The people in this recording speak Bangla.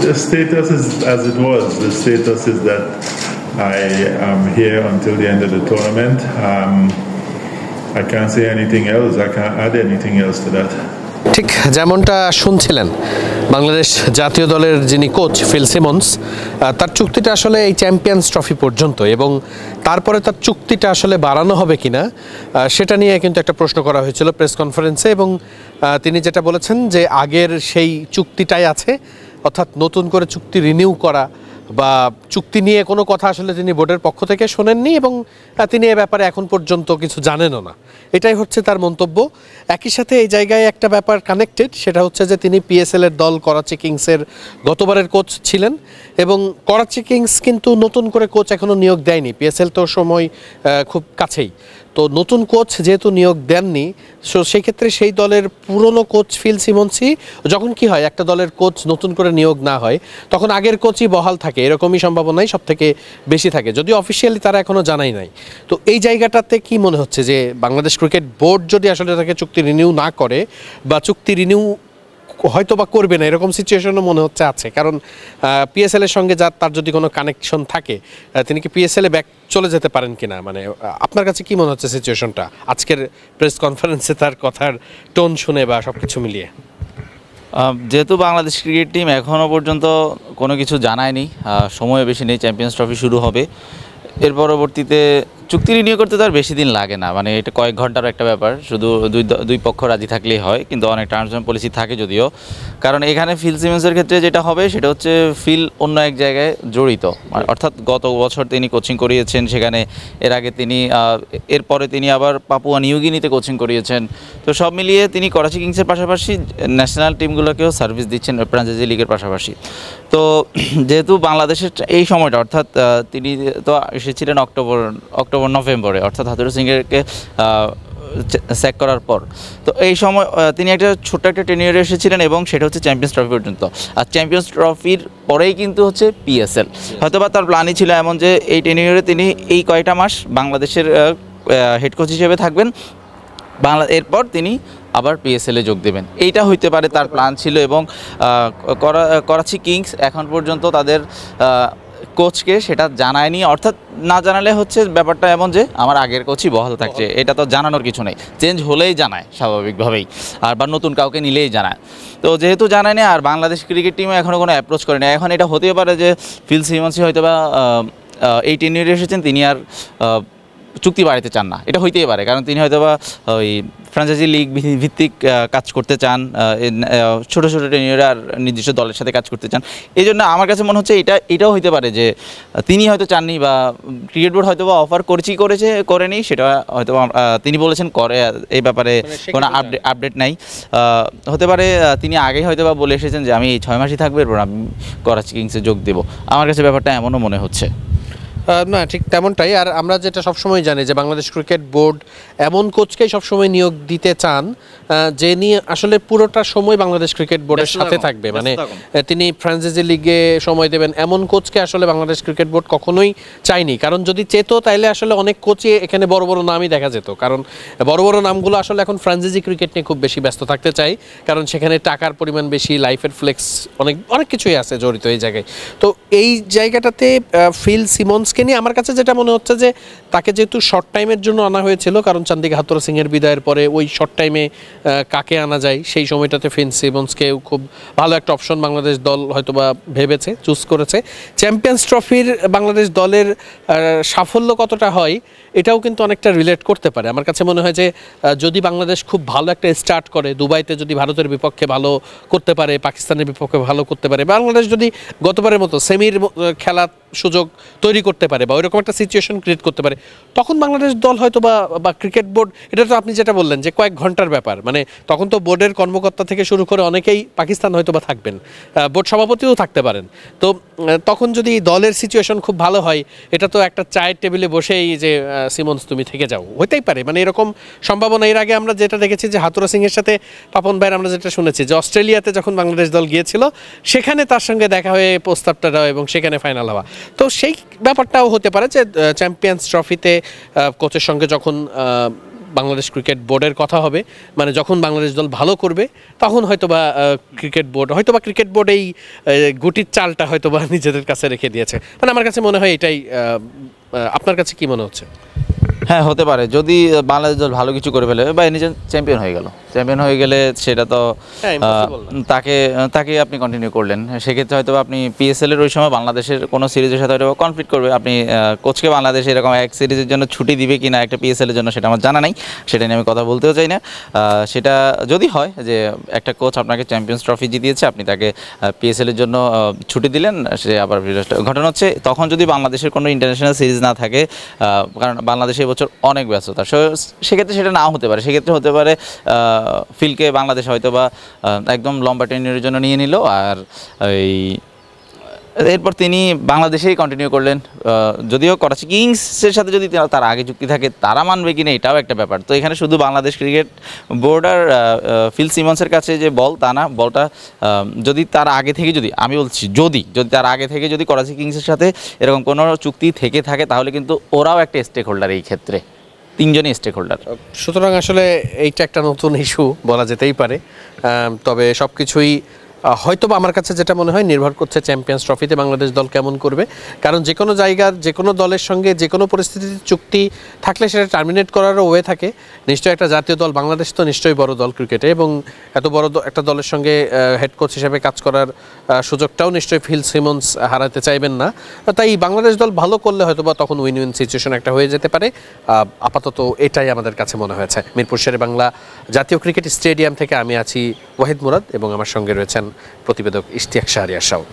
The status is as it was. The status is that I am here until the end of the tournament. I can't say anything else. I can't add anything else to that. ঠিক যেমনটা শুনছিলেন বাংলাদেশ জাতীয় দলের যিনি কোচ ফিল সিমন্স, তার চুক্তিটা আসলে এই চ্যাম্পিয়ন্স ট্রফি পর্যন্ত, এবং তারপরে তার চুক্তিটা আসলে বাড়ানো হবে কিনা সেটা নিয়ে কিন্তু একটা প্রশ্ন করা হয়েছিল প্রেস কনফারেন্সে, এবং তিনি যেটা বলেছেন যে আগের সেই চুক্তিটাই আছে, অর্থাৎ নতুন করে চুক্তি রিনিউ করা বা চুক্তি নিয়ে কোনো কথা আসলে তিনি বোর্ডের পক্ষ থেকে শোনেননি, এবং তিনি এ ব্যাপারে এখন পর্যন্ত কিছু জানেনও না। এটাই হচ্ছে তার মন্তব্য। একই সাথে এই জায়গায় একটা ব্যাপার কানেক্টেড, সেটা হচ্ছে যে তিনি পিএসএলের দল করাচি কিংসের গতবারের কোচ ছিলেন, এবং করাচি কিংস কিন্তু নতুন করে কোচ এখনও নিয়োগ দেয়নি। পিএসএল তো সময় খুব কাছেই, তো নতুন কোচ যেহেতু নিয়োগ দেননি, সো সেই ক্ষেত্রে সেই দলের পুরনো কোচ ফিল সিমন্সই, যখন কি হয় একটা দলের কোচ নতুন করে নিয়োগ না হয় তখন আগের কোচই বহাল থাকে, এরকমই সম্ভাবনাই সব থেকে বেশি থাকে, যদিও অফিসিয়ালি তারা এখনও জানাই নাই। তো এই জায়গাটাতে কি মনে হচ্ছে যে বাংলাদেশ ক্রিকেট বোর্ড যদি আসলে তাকে চুক্তি রিনিউ না করে বা চুক্তি রিনিউ হয়তো বা করবে না, এরকম সিচুয়েশনও মনে হচ্ছে আছে, কারণ পিএসএল এর সঙ্গে তার যদি কোনো কানেকশন থাকে তিনি কি পিএসএল এ ব্যাক চলে যেতে পারেন কিনা, মানে আপনার কাছে কি মনে হচ্ছে সিচুয়েশনটা আজকের প্রেস কনফারেন্সে তার কথার টোন শুনে বা সব কিছু মিলিয়ে? যেহেতু বাংলাদেশ ক্রিকেট টিম এখনও পর্যন্ত কোনো কিছু জানায়নি, সময় বেশি নেই, চ্যাম্পিয়ন্স ট্রফি শুরু হবে, এর পরবর্তীতে চুক্তি রিনিউ করতে তো আর বেশি দিন লাগে না, মানে এটা কয়েক ঘন্টার একটা ব্যাপার, শুধু দুই পক্ষ রাজি থাকলেই হয়, কিন্তু অনেক টার্মস অ্যান্ড পলিসি থাকে যদিও। কারণ এখানে ফিল সিমন্সের ক্ষেত্রে যেটা হবে সেটা হচ্ছে ফিল অন্য এক জায়গায় জড়িত, অর্থাৎ গত বছর তিনি কোচিং করিয়েছেন সেখানে, এর আগে তিনি এরপরে তিনি আবার পাপুয়া নিউগিনিতে কোচিং করিয়েছেন, তো সব মিলিয়ে তিনি করাচি কিংসের পাশাপাশি ন্যাশনাল টিমগুলোকেও সার্ভিস দিচ্ছেন ফ্র্যাঞ্চাইজি লিগের পাশাপাশি। তো যেহেতু বাংলাদেশের এই সময়টা, অর্থাৎ তিনি তো এসেছিলেন অক্টোবর নভেম্বরে, অর্থাৎ হাতুড়ু সিংকে স্যাক করার পর, তো এই সময় তিনি একটা ছোট্ট একটা টেনিয়রে এসেছিলেন, এবং সেটা হচ্ছে চ্যাম্পিয়ন্স ট্রফি পর্যন্ত। আর চ্যাম্পিয়ন্স ট্রফির পরেই কিন্তু হচ্ছে পিএসএল, হয়তোবা তার প্ল্যানই ছিল এমন যে এই টেনিয়রে তিনি এই কয়টা মাস বাংলাদেশের হেড কোচ হিসেবে থাকবেন, এরপর তিনি আবার পিএসএলে যোগ দেবেন, এইটা হইতে পারে তার প্ল্যান ছিল। এবং করাচি কিংস এখন পর্যন্ত তাদের কোচকে সেটা জানায়নি, অর্থাৎ না জানালে হচ্ছে ব্যাপারটা এমন যে আমার আগের কোচই বহাল থাকছে, এটা তো জানানোর কিছু নেই, চেঞ্জ হলেই জানায় স্বাভাবিকভাবেই, আর বা নতুন কাউকে নিলেই জানায়। তো যেহেতু জানায়নি, আর বাংলাদেশ ক্রিকেট টিমে এখনও কোনো অ্যাপ্রোচ করেনি, এখন এটা হতেই পারে যে ফিল সিমন্সই হয়তো বা এই টেনিয়রে এসেছেন, তিনি আর চুক্তি বাড়াতে চান না, এটা হইতেই পারে, কারণ তিনি হয়তো বা ওই ফ্র্যাঞ্চাইজি লিগ ভিত্তিক কাজ করতে চান, ছোটো ছোটো টেনিয়রে আর নির্দিষ্ট দলের সাথে কাজ করতে চান। এই জন্য আমার কাছে মনে হচ্ছে এটাও হইতে পারে যে তিনি হয়তো চাননি, বা ক্রিকেট বোর্ড হয়তো বা অফার করেনি, সেটা হয়তো তিনি বলেছেন করে, এই ব্যাপারে কোনো আপডেট নাই। হতে পারে তিনি আগেই হয়তো বা বলে এসেছেন যে আমি এই 6 মাসই থাকবো, এরপর আমি করাচি কিংসে যোগ দেবো। আমার কাছে ব্যাপারটা এমনও মনে হচ্ছে। না, ঠিক তেমনটাই। আর আমরা যেটা সবসময় জানি যে বাংলাদেশ ক্রিকেট বোর্ড এমন কোচকেই সবসময় নিয়োগ দিতে চান যে নিয়ে আসলে পুরোটা সময় বাংলাদেশ ক্রিকেট বোর্ডের সাথে থাকবে, মানে তিনি ফ্র্যাঞ্চাইজি লিগে সময় দেবেন, এমন কোচকে আসলে বাংলাদেশ ক্রিকেট বোর্ড কখনোই চায়নি। কারণ যদি চেত তাইলে আসলে অনেক কোচই এখানে বড় বড় নামই দেখা যেত, কারণ বড় বড় নামগুলো আসলে এখন ফ্র্যাঞ্চাইজি ক্রিকেট নিয়ে খুব বেশি ব্যস্ত থাকতে চাই, কারণ সেখানে টাকার পরিমাণ বেশি, লাইফের ফ্লেক্স অনেক কিছুই আছে জড়িত এই জায়গায়। তো এই জায়গাটাতে ফিল সিমন্স নিয়ে আমার কাছে যেটা মনে হচ্ছে যে তাকে যেহেতু শর্ট টাইমের জন্য আনা হয়েছিল, কারণ চান্দিকা হাতুড়া সিংয়ের বিদায়ের পরে ওই শর্ট টাইমে কাকে আনা যায় সেই সময়টাতে ফিল সিমন্সকে খুব ভালো একটা অপশন বাংলাদেশ দল হয়তোবা ভেবেছে, চুজ করেছে। চ্যাম্পিয়ন্স ট্রফির বাংলাদেশ দলের সাফল্য কতটা হয় এটাও কিন্তু অনেকটা রিলেট করতে পারে। আমার কাছে মনে হয় যে যদি বাংলাদেশ খুব ভালো একটা স্টার্ট করে, দুবাইতে যদি ভারতের বিপক্ষে ভালো করতে পারে, পাকিস্তানের বিপক্ষে ভালো করতে পারে, বাংলাদেশ যদি গতবারের মতো সেমির খেলার সুযোগ তৈরি করতে পারে বা ওইরকম একটা সিচুয়েশন ক্রিয়েট করতে পারে, তখন বাংলাদেশ দল হয়তো বা ক্রিকেট বোর্ড, এটা তো আপনি যেটা বললেন যে কয়েক ঘন্টার ব্যাপার, মানে তখন তো বোর্ডের কর্মকর্তা থেকে শুরু করে অনেকেই পাকিস্তান হয়তো বা থাকবেন, বোর্ড সভাপতিও থাকতে পারেন। তো তখন যদি দলের সিচুয়েশন খুব ভালো হয়, এটা তো একটা চায়ের টেবিলে বসেই যে সিমন্স তুমি থেকে যাও, হতেই পারে, মানে এরকম সম্ভাবনা। এর আগে আমরা যেটা দেখেছি যে হাতুড়া সিংয়ের সাথে পাপন ভাইয়ের আমরা যেটা শুনেছি যে অস্ট্রেলিয়াতে যখন বাংলাদেশ দল গিয়েছিল সেখানে তার সঙ্গে দেখা হয়ে প্রস্তাবটা দেওয়া এবং সেখানে ফাইনাল হওয়া, তো সেই ব্যাপারটাও হতে পারে যে চ্যাম্পিয়ন্স ট্রফিতে কোচের সঙ্গে যখন বাংলাদেশ ক্রিকেট বোর্ডের কথা হবে, মানে যখন বাংলাদেশ দল ভালো করবে তখন হয়তোবা ক্রিকেট বোর্ড এই গুটির চালটা হয়তোবা নিজেদের কাছে রেখে দিয়েছে। মানে আমার কাছে মনে হয় এটাই। আপনার কাছে কি মনে হচ্ছে? হ্যাঁ, হতে পারে। যদি বাংলাদেশ দল ভালো কিছু করে ফেলে বা নিজে চ্যাম্পিয়ন হয়ে গেলে সেটা তো তাকে আপনি কন্টিনিউ করলেন, সেক্ষেত্রে হয়তো আপনি পিএসএল এর ওই সময় বাংলাদেশের কোনো সিরিজের সাথে হয়তো কনফ্লিক্ট করবে। আপনি কোচকে বাংলাদেশ এরকম এক সিরিজের জন্য ছুটি দিবে কিনা একটা পিএসএল এর জন্য সেটা আমার জানা নাই, সেটা নিয়ে আমি কথা বলতেও চাই না। সেটা যদি হয় যে একটা কোচ আপনাকে চ্যাম্পিয়ন্স ট্রফি জিতিয়েছে, আপনি তাকে পিএসএল এর জন্য ছুটি দিলেন, সে আবার ঘটনা হচ্ছে তখন যদি বাংলাদেশের কোনো ইন্টারন্যাশনাল সিরিজ না থাকে, কারণ বাংলাদেশে এবছর অনেক ব্যস্ততা, সেক্ষেত্রে সেটা নাও হতে পারে। সেক্ষেত্রে হতে পারে ফিলকে বাংলাদেশ হয়তো বা একদম লম্বা টেনিয়রের জন্য নিয়ে নিল, আর এরপর তিনি বাংলাদেশেই কন্টিনিউ করলেন। যদিও করাচি কিংসের সাথে যদি তার আগে চুক্তি থাকে, তারা মানবে কিনা এটাও একটা ব্যাপার। তো এখানে শুধু বাংলাদেশ ক্রিকেট বোর্ড আর ফিল সিমন্সের কাছে যে বল, তা না, বলটা যদি তার আগে থেকে আমি বলছি যদি তার আগে থেকে করাচি কিংসের সাথে এরকম কোনো চুক্তি থেকে থাকে, তাহলে কিন্তু ওরাও একটা স্টেক হোল্ডার, এই ক্ষেত্রে তিনজনই স্টেক হোল্ডার। সুতরাং আসলে এইটা একটা নতুন ইস্যু বলা যেতেই পারে। তবে সব কিছুই হয়তো আমার কাছে যেটা মনে হয় নির্ভর করছে চ্যাম্পিয়ন্স ট্রফিতে বাংলাদেশ দল কেমন করবে। কারণ যে কোনো জায়গার যে কোনো দলের সঙ্গে যে কোনো পরিস্থিতিতে চুক্তি থাকলে সেটা টার্মিনেট করারও ওয়ে থাকে। নিশ্চয়ই একটা জাতীয় দল, বাংলাদেশ তো নিশ্চয়ই বড় দল ক্রিকেটে, এবং এত বড় একটা দলের সঙ্গে হেড কোচ হিসেবে কাজ করার সুযোগটাও নিশ্চয়ই ফিল সিমন্স হারাতে চাইবেন না। তাই বাংলাদেশ দল ভালো করলে হয়তো বা তখন উইন উইন সিচুয়েশন একটা হয়ে যেতে পারে। আপাতত এটাই আমাদের কাছে মনে হয়েছে। মিরপুর শেরে বাংলা জাতীয় ক্রিকেট স্টেডিয়াম থেকে আমি আছি ওয়াহিদ মুরাদ, এবং আমার সঙ্গে রয়েছেন প্রতিবেদক ইশতিয়াক শাহরিয়ার শাও।